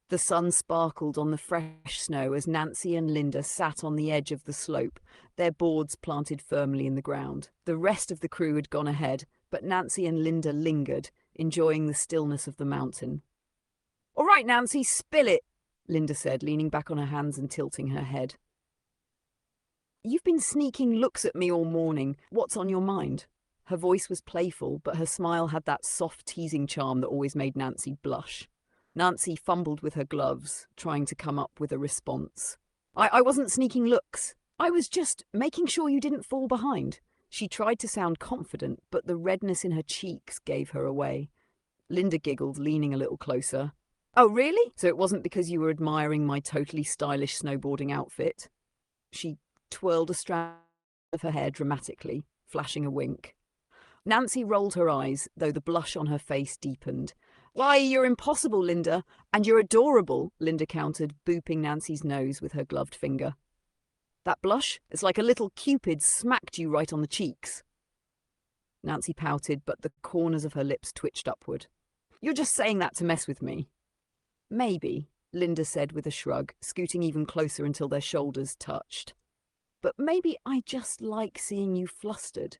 The sun sparkled on the fresh snow as Nancy and Linda sat on the edge of the slope, their boards planted firmly in the ground. The rest of the crew had gone ahead, but Nancy and Linda lingered, enjoying the stillness of the mountain. "All right, Nancy, spill it," Linda said, leaning back on her hands and tilting her head. "You've been sneaking looks at me all morning. What's on your mind?" Her voice was playful, but her smile had that soft, teasing charm that always made Nancy blush. Nancy fumbled with her gloves, trying to come up with a response. I wasn't sneaking looks. I was just making sure you didn't fall behind." She tried to sound confident, but the redness in her cheeks gave her away. Linda giggled, leaning a little closer. "Oh, really? So it wasn't because you were admiring my totally stylish snowboarding outfit?" She twirled a strand of her hair dramatically, flashing a wink. Nancy rolled her eyes, though the blush on her face deepened. "Why, you're impossible, Linda, and you're adorable," Linda countered, booping Nancy's nose with her gloved finger. "That blush? It's like a little cupid smacked you right on the cheeks." Nancy pouted, but the corners of her lips twitched upward. "You're just saying that to mess with me." "Maybe," Linda said with a shrug, scooting even closer until their shoulders touched. "But maybe I just like seeing you flustered."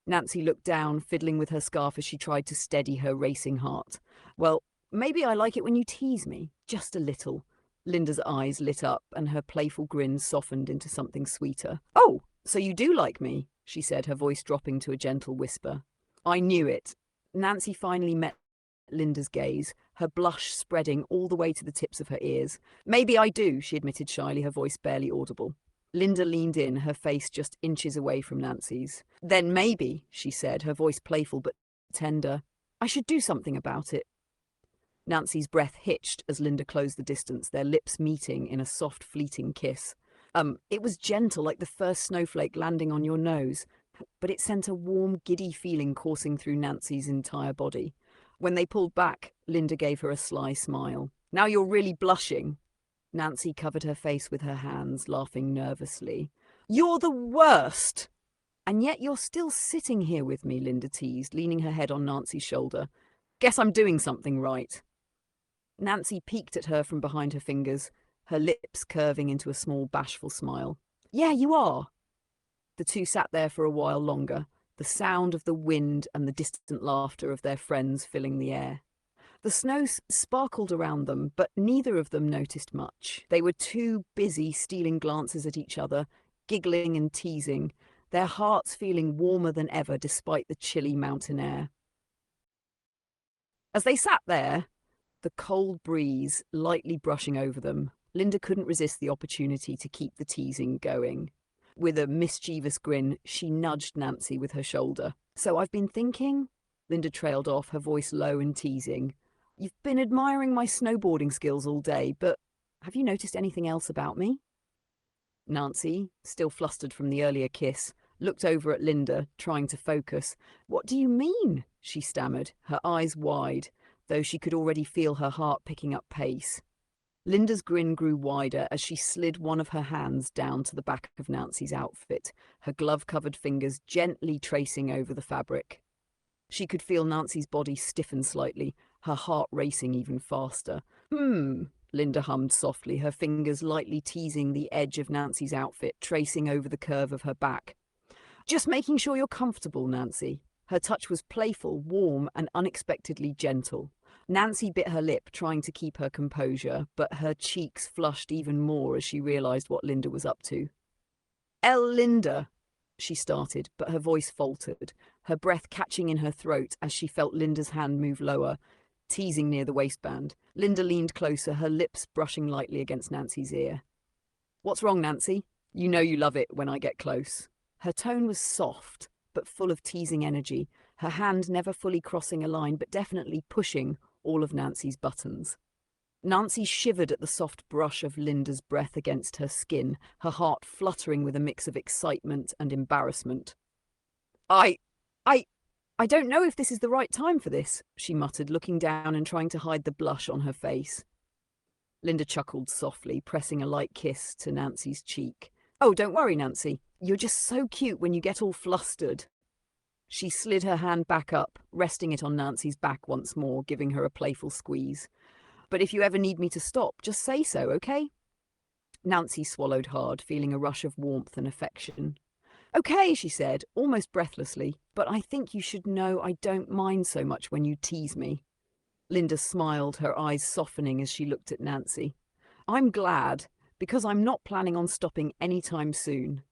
Nancy looked down, fiddling with her scarf as she tried to steady her racing heart. "Well, maybe I like it when you tease me, just a little." Linda's eyes lit up and her playful grin softened into something sweeter. "Oh, so you do like me," she said, her voice dropping to a gentle whisper. "I knew it." Nancy finally met Linda's gaze, her blush spreading all the way to the tips of her ears. "Maybe I do," she admitted shyly, her voice barely audible. Linda leaned in, her face just inches away from Nancy's. "Then maybe," she said, her voice playful but tender, "I should do something about it." Nancy's breath hitched as Linda closed the distance, their lips meeting in a soft, fleeting kiss. It was gentle, like the first snowflake landing on your nose, but it sent a warm, giddy feeling coursing through Nancy's entire body. When they pulled back, Linda gave her a sly smile. "Now you're really blushing." Nancy covered her face with her hands, laughing nervously. "You're the worst!" "And yet you're still sitting here with me," Linda teased, leaning her head on Nancy's shoulder. "Guess I'm doing something right." Nancy peeked at her from behind her fingers, her lips curving into a small, bashful smile. "Yeah, you are." The two sat there for a while longer, the sound of the wind and the distant laughter of their friends filling the air. The snow sparkled around them, but neither of them noticed much. They were too busy stealing glances at each other, giggling and teasing, their hearts feeling warmer than ever despite the chilly mountain air. As they sat there, the cold breeze lightly brushing over them, Linda couldn't resist the opportunity to keep the teasing going. With a mischievous grin, she nudged Nancy with her shoulder. "So I've been thinking," Linda trailed off, her voice low and teasing. "You've been admiring my snowboarding skills all day, but have you noticed anything else about me?" Nancy, still flustered from the earlier kiss, looked over at Linda, trying to focus. "What do you mean?" she stammered, her eyes wide, though she could already feel her heart picking up pace. Linda's grin grew wider as she slid one of her hands down to the back of Nancy's outfit, her glove-covered fingers gently tracing over the fabric. She could feel Nancy's body stiffen slightly, her heart racing even faster. Linda hummed softly, her fingers lightly teasing the edge of Nancy's outfit, tracing over the curve of her back. "Just making sure you're comfortable, Nancy." Her touch was playful, warm, and unexpectedly gentle. Nancy bit her lip, trying to keep her composure, but her cheeks flushed even more as she realized what Linda was up to. Linda," she started, but her voice faltered, her breath catching in her throat as she felt Linda's hand move lower, teasing near the waistband. Linda leaned closer, her lips brushing lightly against Nancy's ear. "What's wrong, Nancy? You know you love it when I get close." Her tone was soft, but full of teasing energy, her hand never fully crossing a line, but definitely pushing all of Nancy's buttons. Nancy shivered at the soft brush of Linda's breath against her skin, her heart fluttering with a mix of excitement and embarrassment. I don't know if this is the right time for this," she muttered, looking down and trying to hide the blush on her face. Linda chuckled softly, pressing a light kiss to Nancy's cheek. "Oh, don't worry, Nancy. You're just so cute when you get all flustered." She slid her hand back up, resting it on Nancy's back once more, giving her a playful squeeze. But if you ever need me to stop, just say so, okay? Nancy swallowed hard, feeling a rush of warmth and affection. Okay, she said, almost breathlessly, but I think you should know I don't mind so much when you tease me. Linda smiled, her eyes softening as she looked at Nancy. I'm glad, because I'm not planning on stopping any time soon.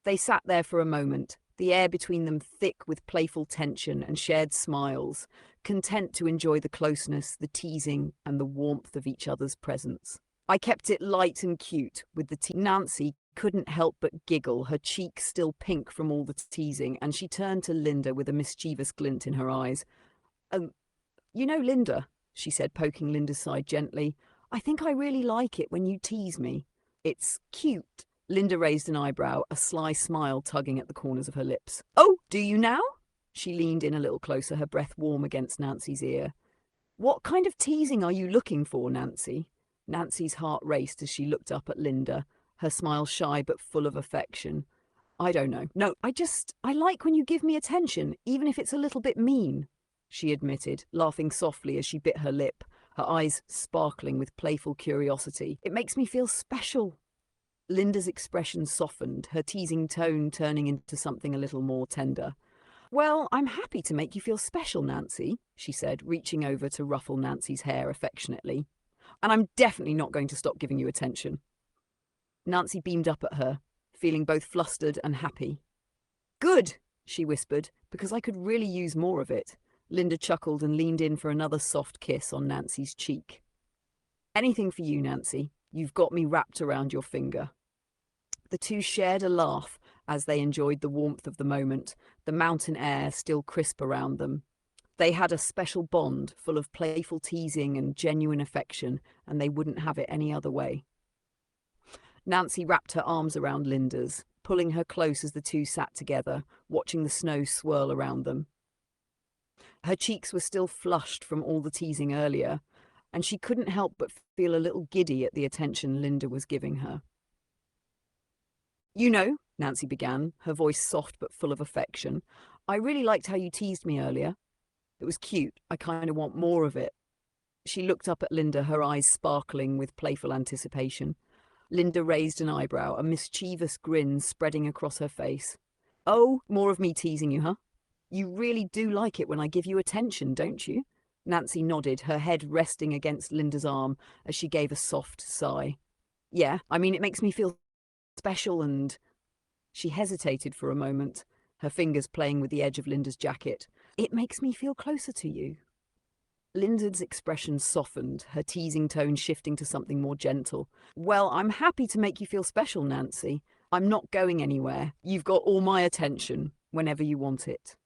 They sat there for a moment, the air between them thick with playful tension and shared smiles, content to enjoy the closeness, the teasing, and the warmth of each other's presence. I kept it light and cute with the Nancy couldn't help but giggle, her cheeks still pink from all the teasing, and she turned to Linda with a mischievous glint in her eyes. You know, Linda, she said, poking Linda's side gently, I think I really like it when you tease me. It's cute. Linda raised an eyebrow, a sly smile tugging at the corners of her lips. Oh, do you now? She leaned in a little closer, her breath warm against Nancy's ear. What kind of teasing are you looking for, Nancy? Nancy's heart raced as she looked up at Linda, her smile shy but full of affection. I don't know. No, I like when you give me attention, even if it's a little bit mean, she admitted, laughing softly as she bit her lip, her eyes sparkling with playful curiosity. It makes me feel special. Linda's expression softened, her teasing tone turning into something a little more tender. Well, I'm happy to make you feel special, Nancy, she said, reaching over to ruffle Nancy's hair affectionately. And I'm definitely not going to stop giving you attention. Nancy beamed up at her, feeling both flustered and happy. Good, she whispered, because I could really use more of it. Linda chuckled and leaned in for another soft kiss on Nancy's cheek. Anything for you, Nancy. You've got me wrapped around your finger. The two shared a laugh as they enjoyed the warmth of the moment, the mountain air still crisp around them. They had a special bond full of playful teasing and genuine affection, and they wouldn't have it any other way. Nancy wrapped her arms around Linda's, pulling her close as the two sat together, watching the snow swirl around them. Her cheeks were still flushed from all the teasing earlier, and she couldn't help but feel a little giddy at the attention Linda was giving her. You know, Nancy began, her voice soft but full of affection, I really liked how you teased me earlier. It was cute. I kind of want more of it. She looked up at Linda, her eyes sparkling with playful anticipation. Linda raised an eyebrow, a mischievous grin spreading across her face. Oh, more of me teasing you, huh? You really do like it when I give you attention, don't you? Nancy nodded, her head resting against Linda's arm as she gave a soft sigh. Yeah, I mean, it makes me feel special and... She hesitated for a moment, her fingers playing with the edge of Linda's jacket. It makes me feel closer to you. Linda's expression softened, her teasing tone shifting to something more gentle. Well, I'm happy to make you feel special, Nancy. I'm not going anywhere. You've got all my attention, whenever you want it.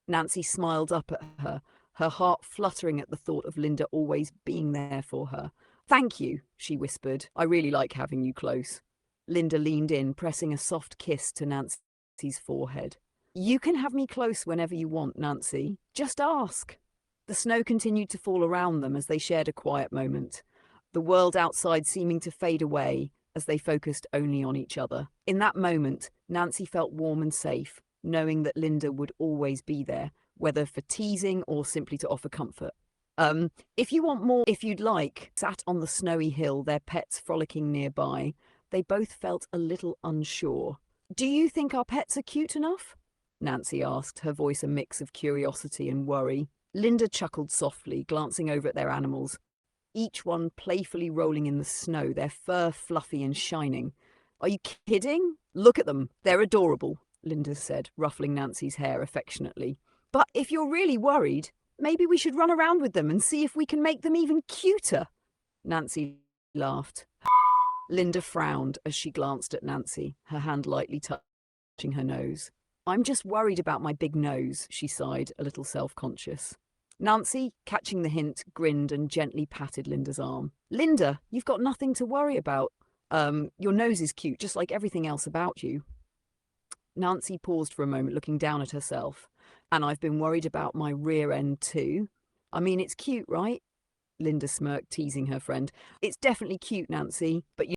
Nancy smiled up at her heart fluttering at the thought of Linda always being there for her. Thank you, she whispered. I really like having you close. Linda leaned in, pressing a soft kiss to Nancy's forehead. You can have me close whenever you want, Nancy. Just ask. The snow continued to fall around them as they shared a quiet moment, the world outside seeming to fade away as they focused only on each other. In that moment, Nancy felt warm and safe, knowing that Linda would always be there, whether for teasing or simply to offer comfort. If you want more, if you'd like, sat on the snowy hill, their pets frolicking nearby, they both felt a little unsure. Do you think our pets are cute enough? Nancy asked, her voice a mix of curiosity and worry. Linda chuckled softly, glancing over at their animals, each one playfully rolling in the snow, their fur fluffy and shining. Are you kidding? Look at them. They're adorable, Linda said, ruffling Nancy's hair affectionately. But if you're really worried, maybe we should run around with them and see if we can make them even cuter. Nancy laughed. Linda frowned as she glanced at Nancy, her hand lightly touching her nose. I'm just worried about my big nose, she sighed, a little self-conscious. Nancy, catching the hint, grinned and gently patted Linda's arm. Linda, you've got nothing to worry about. Your nose is cute, just like everything else about you. Nancy paused for a moment, looking down at herself. And I've been worried about my rear end too. I mean, it's cute, right? Linda smirked, teasing her friend. It's definitely cute, Nancy, but